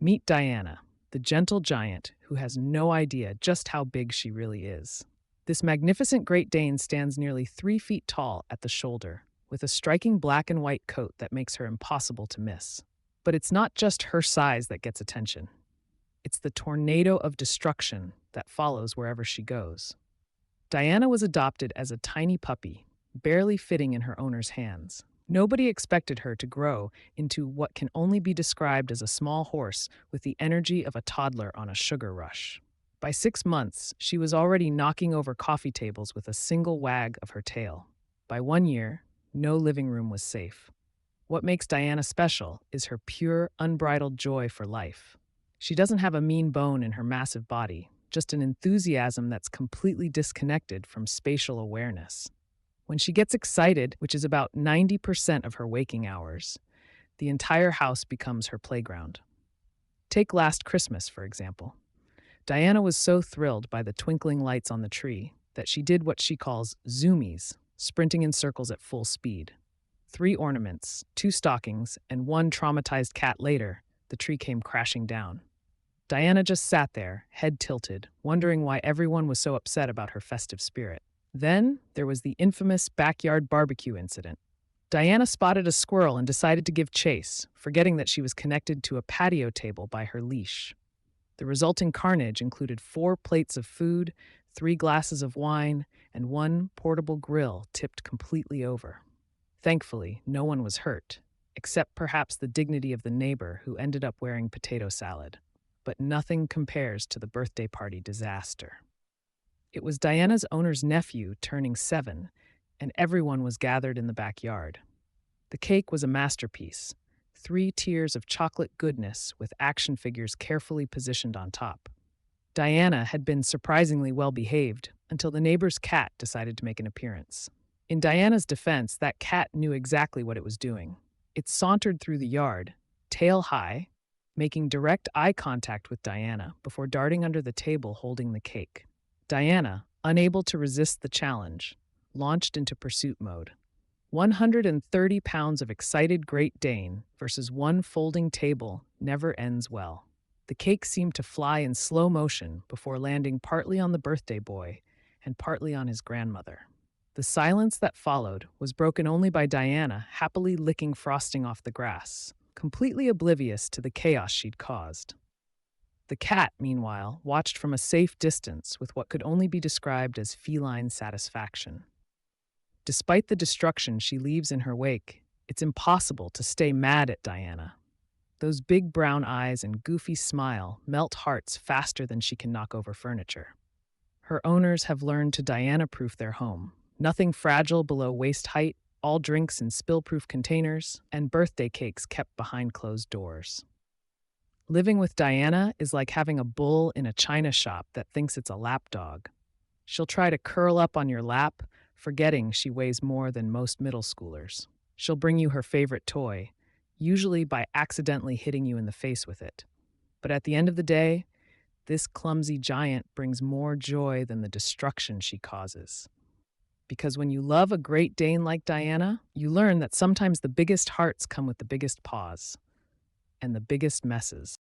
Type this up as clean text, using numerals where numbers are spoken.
Meet Diana, the gentle giant who has no idea just how big she really is. This magnificent Great Dane stands nearly 3 feet tall at the shoulder, with a striking black and white coat that makes her impossible to miss. But it's not just her size that gets attention. It's the tornado of destruction that follows wherever she goes. Diana was adopted as a tiny puppy, barely fitting in her owner's hands. Nobody expected her to grow into what can only be described as a small horse with the energy of a toddler on a sugar rush. By 6 months, she was already knocking over coffee tables with a single wag of her tail. By 1 year, no living room was safe. What makes Diana special is her pure, unbridled joy for life. She doesn't have a mean bone in her massive body, just an enthusiasm that's completely disconnected from spatial awareness. When she gets excited, which is about 90% of her waking hours, the entire house becomes her playground. Take last Christmas, for example. Diana was so thrilled by the twinkling lights on the tree that she did what she calls zoomies, sprinting in circles at full speed. 3 ornaments, 2 stockings, and 1 traumatized cat later, the tree came crashing down. Diana just sat there, head tilted, wondering why everyone was so upset about her festive spirit. Then there was the infamous backyard barbecue incident. Diana spotted a squirrel and decided to give chase, forgetting that she was connected to a patio table by her leash. The resulting carnage included 4 plates of food, 3 glasses of wine, and 1 portable grill tipped completely over. Thankfully, no one was hurt, except perhaps the dignity of the neighbor who ended up wearing potato salad. But nothing compares to the birthday party disaster. It was Diana's owner's nephew turning 7, and everyone was gathered in the backyard. The cake was a masterpiece, 3 tiers of chocolate goodness with action figures carefully positioned on top. Diana had been surprisingly well behaved until the neighbor's cat decided to make an appearance. In Diana's defense, that cat knew exactly what it was doing. It sauntered through the yard, tail high, making direct eye contact with Diana before darting under the table holding the cake. Diana, unable to resist the challenge, launched into pursuit mode. 130 pounds of excited Great Dane versus 1 folding table never ends well. The cake seemed to fly in slow motion before landing partly on the birthday boy and partly on his grandmother. The silence that followed was broken only by Diana happily licking frosting off the grass, completely oblivious to the chaos she'd caused. The cat, meanwhile, watched from a safe distance with what could only be described as feline satisfaction. Despite the destruction she leaves in her wake, it's impossible to stay mad at Diana. Those big brown eyes and goofy smile melt hearts faster than she can knock over furniture. Her owners have learned to Diana-proof their home. Nothing fragile below waist height, all drinks in spill-proof containers, and birthday cakes kept behind closed doors. Living with Diana is like having a bull in a china shop that thinks it's a lapdog. She'll try to curl up on your lap, forgetting she weighs more than most middle schoolers. She'll bring you her favorite toy, usually by accidentally hitting you in the face with it. But at the end of the day, this clumsy giant brings more joy than the destruction she causes. Because when you love a Great Dane like Diana, you learn that sometimes the biggest hearts come with the biggest paws and the biggest messes.